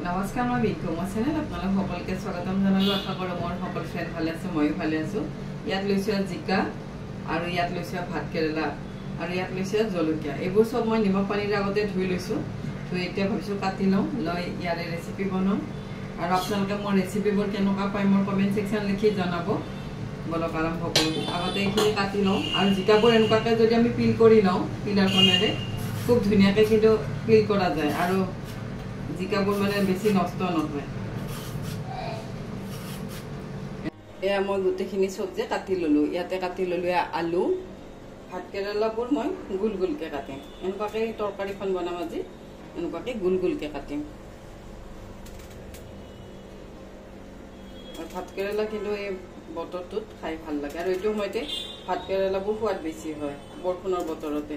নমস্কাৰ মই বিকু মই চেনেল আপোনালোক সকলোকে স্বাগতম জনালো আশা কৰো মোৰ সকলো ফ্ৰেণ্ড ভালে আছে ময়ো ভালে আছো ইয়াত লৈছো জিকা আৰু ইয়াত লৈছো ভাত কেৰেলা আৰু ইয়াত লৈছো জলকীয়া এইবোৰ সব মই নিমখ পানীৰ আগতে ধুই লৈছো ধুই এতিয়া ভাবিছো কাটি লওঁ লৈ ইয়াৰে ৰেচিপি বনাম আৰু আপোনালোকে মোৰ ৰেচিপিবোৰ কেনেকুৱা পায় মোৰ কমেন্ট সেকশন লিখি জনাব বলক আৰম্ভ কৰো আগতে এইখিনি কাটি লওঁ আৰু জিকাবোৰ এনেকুৱাকৈ যদি আমি পিল কৰি লওঁ পিলাৰখনেৰে খুব ধুনীয়াকৈ কিন্তু পিল কৰা যায় আৰু জিকাবোৰ মানে বেছি নষ্ট নহয় এয়া মই গোটেইখিনি সবজি কাটি ললো ইয়াতে কাটি ললো আলু ভাত কেৰেলাবোৰ মই গুল গুলকে কাটিম এনেকুৱাকৈ তৰকাৰীখন বনাম আজি এনেকুৱাকৈ গুল গুলকে কাটিম ভাত কেৰেলা কিন্তু এই বতৰটোত খাই ভাল লাগে আৰু এইটো সময়তে ভাত কেৰেলাবোৰ সোৱাদ বেছি হয় বৰষুণৰ বতৰতে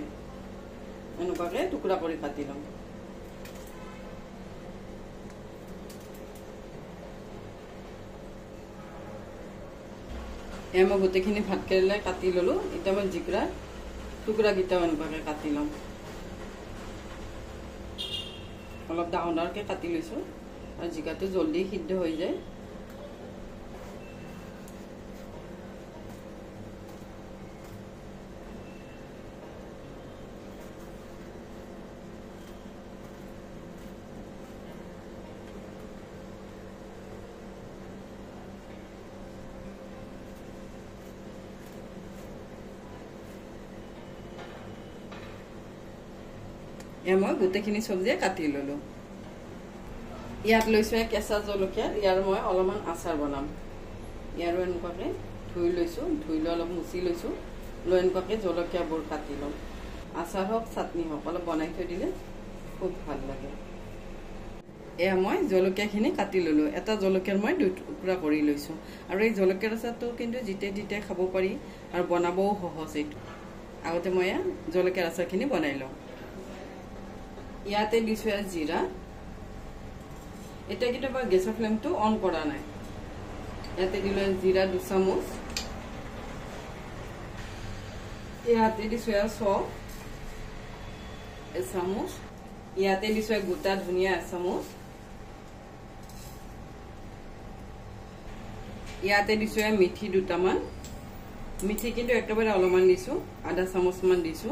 এনেকুৱাকৈ টুকুৰা কৰি কাটি লম মই গোটেইখিনি ভাত কেৰেলাই কাটি ললো এতিয়া মই জিকা টুকুৰা গিটাও এনেকুৱাকৈ কাটি লম অলপ ডাঙৰ ডাঙৰকৈ কাটি লৈছো আৰু জিকাটো জলদি সিদ্ধ হৈ যায় মই গোটেইখিনি সবজি কাটি ললো ইয়াত লৈছো কেঁচা জলকীয়া ইয়াৰ মই অলপমান আচাৰ বনাম ইয়াৰো এনেকুৱাকৈ ধুই লৈছো ধুই লৈ অলপ মুচি লৈছো লৈ এনেকুৱাকৈ জলকীয়াবোৰ কাটি লম আচাৰ হওক চাটনি হওক অলপ বনাই থৈ দিলে খুব ভাল লাগে এয়া মই জলকীয়াখিনি কাটি ললো এটা জলকীয়াৰ মই দুই টুকুৰা কৰি লৈছো আৰু এই জলকীয়াৰ আচাৰটো কিন্তু যেতিয়াই তেতিয়াই খাব পাৰি আৰু বনাবও সহজ এইটো আগতে মই জলকীয়াৰ আচাৰখিনি বনাই লওঁ ইয়াতে দিছো জিৰা এটা কিন্তু মই গেছৰ ফ্লেমটো অন কৰা নাই ইয়াতে দিলো জিৰা 2 চামুচ ইয়াতে দিছো সব 1 চামুচ ইয়াতে দিছো গোটা ধনিয়া 1 চামুচ ইয়াতে দিছো মিঠি দুটামান মিঠি কিন্তু একেবাৰে অলপমান দিছো আধা চামুচ মান দিছো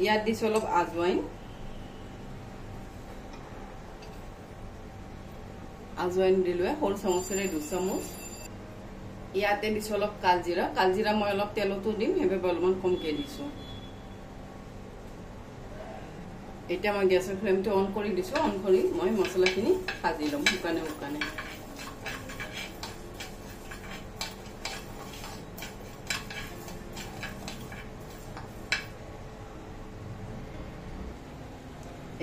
ইয়াত দিছো অলপ আজৱাইন দিলো সৰু চামুচেৰে 2 চামুচ ইয়াতে দিছো অলপ কালজিৰা মই অলপ তেলতো দিম হেবে অলপমান কমকে দিছো এতিয়া মই গেছৰ ফ্লেমটো অন কৰি দিছো অন কৰি মই মছলাখিনি ভাজি লম শুকানে শুকানে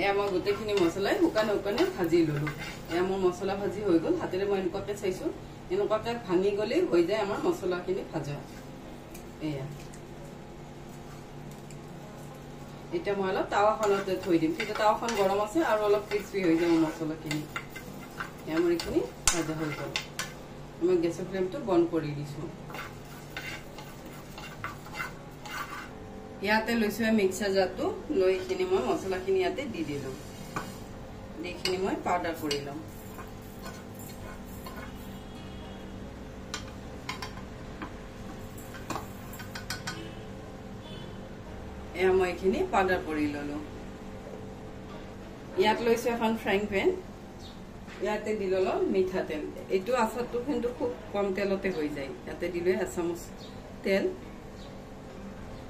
এয়া মই গোটেইখিনি মছলাই শুকানে শুকানে ভাজি ললো এয়া মোৰ মছলা ভাজি হৈ গল হাতেৰে মই এনেকুৱাকৈ চাইছো এনেকুৱাকৈ ভাঙি গলেই হৈ যায় আমাৰ মছলাখিনি ভাজা এয়া এতিয়া মই অলপ তাৱাখনতে থৈ দিম কিন্তু তাৱাখন গৰম আছে আৰু অলপ ক্ৰিস্পি হৈ যাব মছলাখিনি এয়া মোৰ এইখিনি ভাজা হৈ গল মই গেছৰ ফ্লেমটো বন্ধ কৰি দিছো ইয়াতে লৈছো মিক্সাৰ জাৰটো লৈ এইখিনি মই মছলাখিনি ইয়াতে দি দিলো এইখিনি মই পাউডাৰ কৰি লম এয়া মই এইখিনি পাউডাৰ কৰি ললো ইয়াত লৈছো এখন ফ্ৰাইং পেন ইয়াতে দি ললো মিঠাতেল এইটো আচাৰটো কিন্তু খুব কম তেলতে হৈ যায় ইয়াতে দিলো 1 চামুচ তেল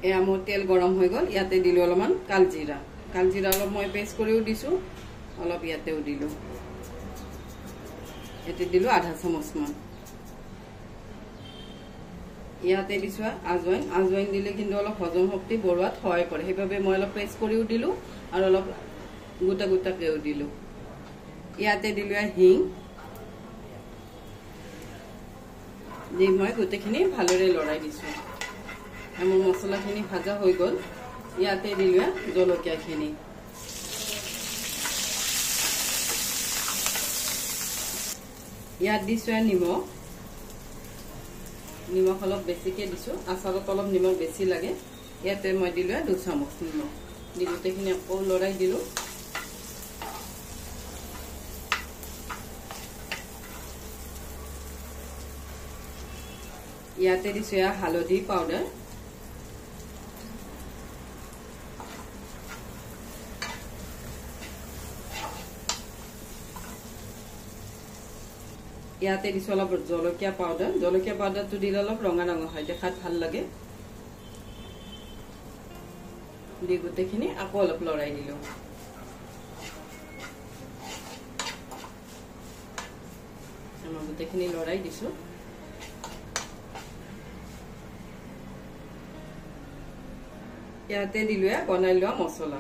এয়া মোৰ তেল গৰম হৈ গল ইয়াতে দিলো অলপমান কালজিৰা অলপ মই পেষ্ট কৰিও দিছো অলপ ইয়াতেও দিলো এতে দিলো আধা চামুচ মান ইয়াতে দিছো আজৱাইন দিলে কিন্তু অলপ হজম শক্তি বঢ়োৱাত সহায় কৰে সেইভাবে মই অলপ পেষ্ট কৰিও দিলো আৰু অলপ গোটা গোটাকেও দিলো ইয়াতে দিলো হিং দি মই গোটেইখিনি ভালৰে লৰাই দিছো আমার মশলাখিনি ভাজা হৈ গল ইয়াতে দিলো জলকীয়াখিনি ইয়াত দিছো নিমখ অলপ বেছিকে দিছো আচাৰত অলপ নিমখ বেছি লাগে ইয়াতে মই দিলো 2 চামুচ নিমখ দি গোটেইখিনি আকৌ লৰাই দিলো ইয়াতে দিছো এয়া হালধি পাউডাৰ, ইয়াতে দিছো অলপ জলকীয়া পাউডাৰ। জলকীয়া পাউডাৰটো দিলে অলপ ৰঙা ৰঙা হয়, দেখাত ভাল লাগে। দি গোটেইখিনি আকৌ অলপ লৰাই দিলো। গোটেইখিনি লৰাই দিছো। ইয়াতে দিলো বনাই লোৱা মছলা।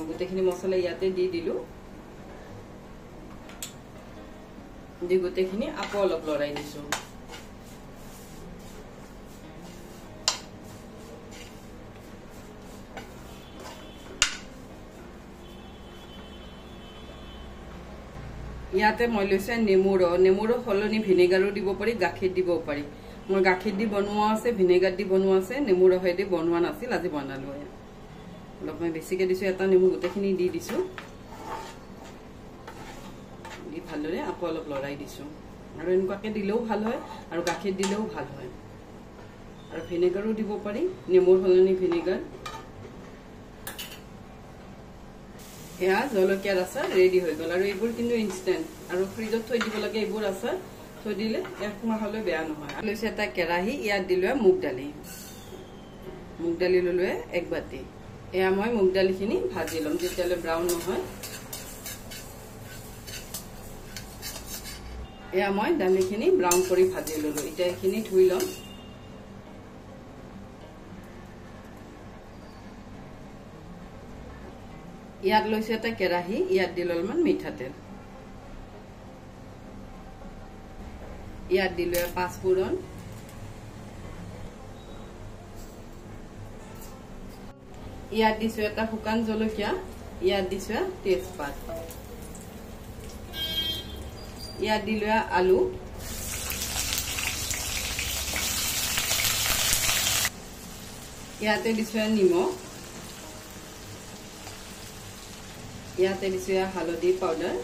গোটেইখিনি মছলা ইয়াতে দি দিলো। দি গোটেইখিনি আকৌ অলপ লৰাই দিছো। ইয়াতে মই লৈছো নেমুৰ ৰস। নেমুৰ ৰস সলনি ভিনেগাৰো দিব পাৰি, গাখীৰ দিব পাৰি। মই গাখীৰ দি বনোৱা আছে, ভিনেগাৰ দি বনোৱা আছে, নেমুৰ ৰসেদি বনোৱা নাছিল, আজি বনালো। অলপ মই বেছিকে দিছো, এটা নেমু গোটেইখিনি দি দিছো। দি ভালদৰে আকৌ অলপ লৰাই দিছো। আৰু এনেকুৱাকে দিলেও ভাল হয়, আৰু গাখীৰ দিলেও ভাল হয়। আৰু ভিনেগাৰো দিব পাৰি, নেমুৰ সলনি ভিনেগাৰ। এয়া জলকীয়াৰ আচাৰ ৰেডি হৈ গ'ল। আৰু এইবোৰ কিন্তু ইনষ্টেণ্ট, আৰু ফ্ৰিজত থৈ দিব লাগে। এইবোৰ আচাৰ থৈ দিলে 1 মাহলৈ বেয়া নহয়। লৈছো এটা কেৰাহী, ইয়াত দিলো মুগ দালি। মুগ দালি ললো 1 বাটি। এয়া মই মুগ দালিখিনি ভাজি ল'ম যেতিয়ালৈ ব্ৰাউন নহয়। এয়া মই দালিখিনি ব্ৰাউন কৰি ভাজি ললো। এতিয়া এইখিনি ধুই ল'ম। ইয়াত লৈছো এটা কেৰাহী, ইয়াত দিলো অলপমান মিঠাতেল। ইয়াত দিলো 5 ফুৰণ। ইয়াত দিছো এটা শুকান জলকীয়া। ইয়াত দিছো তেজপাত। ইয়াত দিলো আলু। ইয়াতে দিছো নিমখ। ইয়াতে দিছো হালধি পাউডাৰ।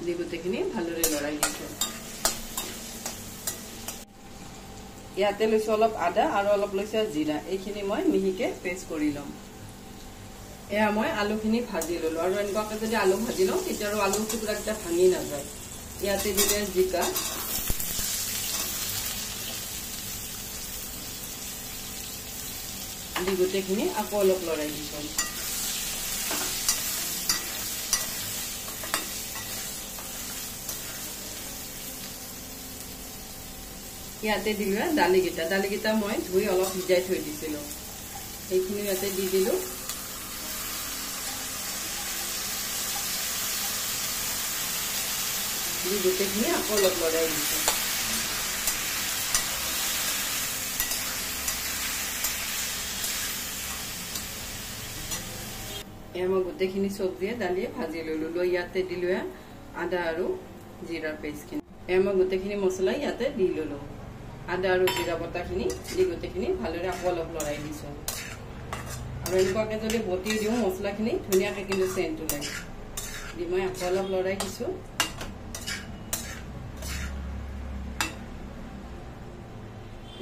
দি গোটেইখিনি ভালদৰে লৰাই দিছো। ইয়াতে লৈছো অলপ আদা আৰু অলপ লৈছো জিৰা। এইখিনি মই মিহিকে পেষ্ট কৰি ল'ম। এয়া মই আলুখিনি ভাজি ললো। আৰু এনেকুৱাকে যদি আলু ভাজি লওঁ তেতিয়া আৰু আলু টুকুৰাকেইটা ভাঙি নাযায়। ইয়াতে দিলে জিকা। দি গোটেইখিনি আকৌ অলপ লৰাই দিছো। ইয়াতে দিলো দালিকেইটা। দালিকেইটা মই ধুই অলপ ভিজাই থৈ দিছিলো, সেইখিনি ইয়াতে দি দিলো। দি গোটেইখিনি আকৌ অলপ লৰাই দিছো। এয়া মই গোটেইখিনি চব্জিয়ে দালিয়ে ভাজি ললো। লৈ ইয়াতে দিলো আদা আৰু জিৰাৰ পেষ্টখিনি। এয়া মই গোটেইখিনি মছলা ইয়াতে দি ললো। আদা আৰু জিৰা বটাখিনি দি গোটেইখিনি ভালদৰে আকৌ অলপ লৰাই দিছো। আৰু এনেকুৱাকে যদি বটি দিওঁ মছলাখিনি ধুনীয়াকে কিন্তু চেণ্ট ওলায়। দি মই আকৌ অলপ লৰাই দিছো।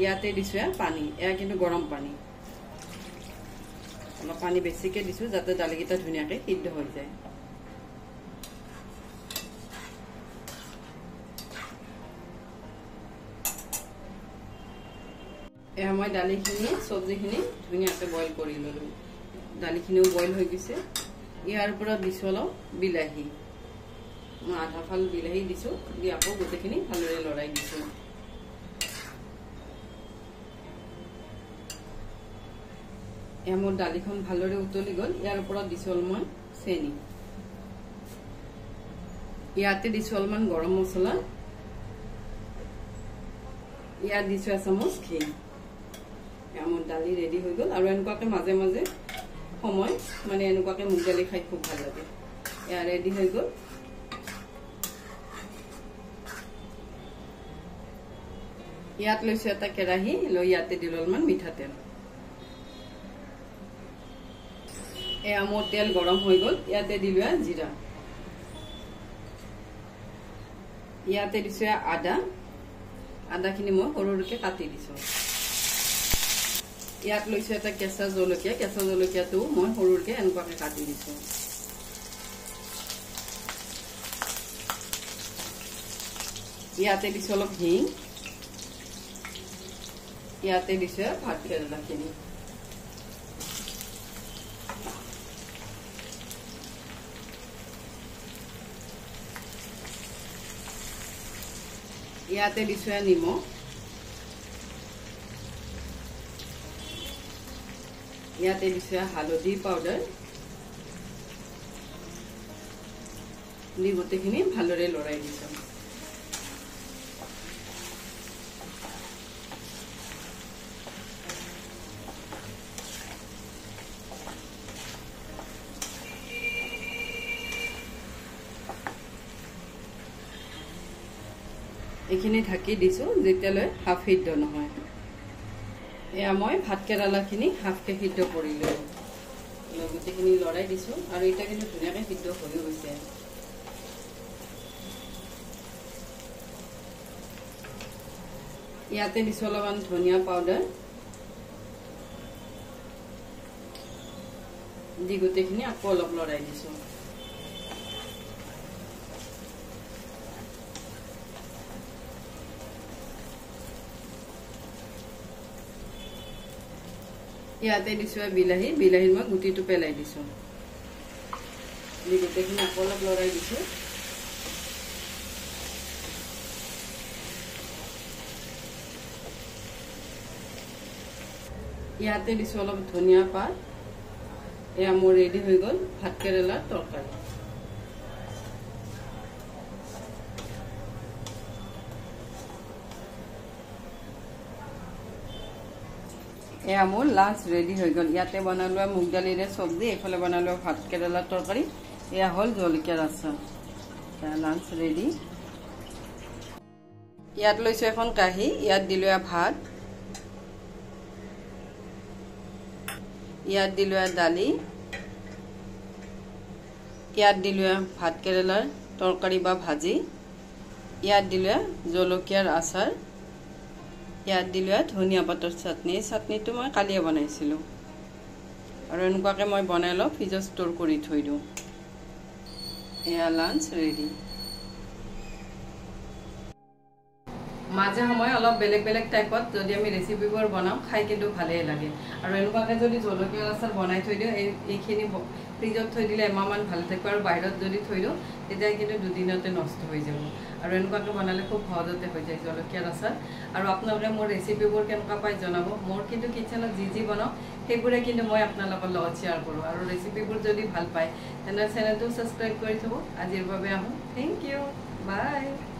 ইয়াতে দিছো পানী। এয়া কিন্তু গৰম পানী। অলপ পানী বেছিকে দিছো যাতে দালিকেইটা ধুনীয়াকে সিদ্ধ হৈ যায়। এয়া মই দালিখিনি চব্জিখিনি ধুনীয়াকে বইল কৰি ললো। দালিখিনিও বইল হৈ গৈছে। ইয়াৰ ওপৰত দিছো অলপ বিলাহী। মই আধা ফাল বিলাহী দিছো। দি আকৌ গোটেইখিনি ভালদৰে লৰাই দিছো। এয়া মোৰ দালিখন ভালদৰে উতলি গ'ল। ইয়াৰ ওপৰত দিছো অলপমান চেনি। ইয়াতে দিছো অলপমান গৰম মছলা। ইয়াত দিছো এচামুচ ঘি। মোৰ দালি ৰেডি হৈ গ'ল। আৰু এনেকুৱাকে মাজে মাজে সময় মানে এনেকুৱাকে মুগ দালি খাই খুব ভাল লাগে। এয়া ৰেডি হৈ গ'ল। ইয়াত লৈছো এটা কেৰাহী। লৈ ইয়াতে দিলো অলপমান মিঠাতেল। এয়া মোৰ তেল গৰম হৈ গ'ল। ইয়াতে দিলো জিৰা। ইয়াতে দিছো আদা আদাখিনি মই সৰুকৈ কাটি দিছো ইয়াত লৈছো এটা কেঁচা জলকীয়াটো মই সৰুকৈ এনেকুৱাকৈ কাটি দিছো ইয়াতে দিছো অলপ হিং ইয়াতে দিছো ভাত কেৰেলাখিনি ইয়াতে দিছো নিমখ ইয়াতে দিছো হালধি পাউডাৰ দি গোটেইখিনি ভালদৰে লৰাই দিছো এইখিনি ঢাকি দিছো যেতিয়ালৈ হাফ সিদ্ধ নহয় এয়া মই ভাত কেৰেলাখিনি হাফকে সিদ্ধ কৰিলো গোটেইখিনি লৰাই দিছো আৰু এটা কিন্তু ধুনীয়াকৈ সিদ্ধ হৈ গৈছে ইয়াতে দিছো অলপমান ধনিয়া পাউডাৰ দি গোটেইখিনি আকৌ অলপ লৰাই দিছো ইয়াতে দিছো বিলাহীৰ মই গুটিটো পেলাই দিছো গোটেইখিনি আকৌ অলপ লৰাই দিছো ইয়াতে দিছো অলপ ধনিয়া পাত এয়া মোৰ ৰেডি হৈ গ'ল ভাত কেৰেলাৰ তৰকাৰী এয়া মোৰ লাঞ্চ ৰেডি হৈ গ'ল ইয়াতে বনালো মুগ দালিৰে চব্জি এইফালে বনালো ভাত কেৰেলাৰ তৰকাৰী এয়া হ'ল জলকীয়াৰ আচাৰ লাঞ্চ ৰেডি ইয়াত লৈছো এখন কাঁহী ইয়াত দিলো ভাত ইয়াত দিলো দালি ইয়াত দিলো ভাত কেৰেলাৰ তৰকাৰী বা ভাজি ইয়াত দিলো জলকীয়াৰ আচাৰ ইয়াত দিলো ধনিয়া পাতৰ চাটনি চাটনিটো মই কালিয়ে বনাইছিলো আৰু এনেকুৱাকৈ মই বনাই লওঁ ফ্ৰিজত ষ্ট'ৰ কৰি থৈ দিওঁ এয়া লাঞ্চ ৰেডি মাজে সময়ে অলপ বেলেগ বেলেগ টাইপত যদি আমি ৰেচিপিবোৰ বনাওঁ খাই কিন্তু ভালেই লাগে আৰু এনেকুৱাকৈ যদি জলকীয়াৰ আচাৰ বনাই থৈ দিওঁ এইখিনি ফ্ৰিজত থৈ দিলে এমাহমান ভালে থাকিব আৰু বাহিৰত যদি থৈ দিওঁ তেতিয়া কিন্তু দুদিনতে নষ্ট হৈ যাব আৰু এনেকুৱাকৈ বনালে খুব সহজতে হৈ যায় জলকীয়াৰ আচাৰ আৰু আপোনালোকে মোৰ ৰেচিপিবোৰ কেনেকুৱা পায় জনাব মোৰ কিন্তু কিচেনত যি বনাওঁ সেইবোৰে কিন্তু মই আপোনালোকৰ লগত শ্বেয়াৰ কৰোঁ আৰু ৰেচিপিবোৰ যদি ভাল পায় তেনে চেনেলটো ছাবস্ক্ৰাইব কৰি থ'ব আজিৰ বাবে আহোঁ থেংক ইউ বাই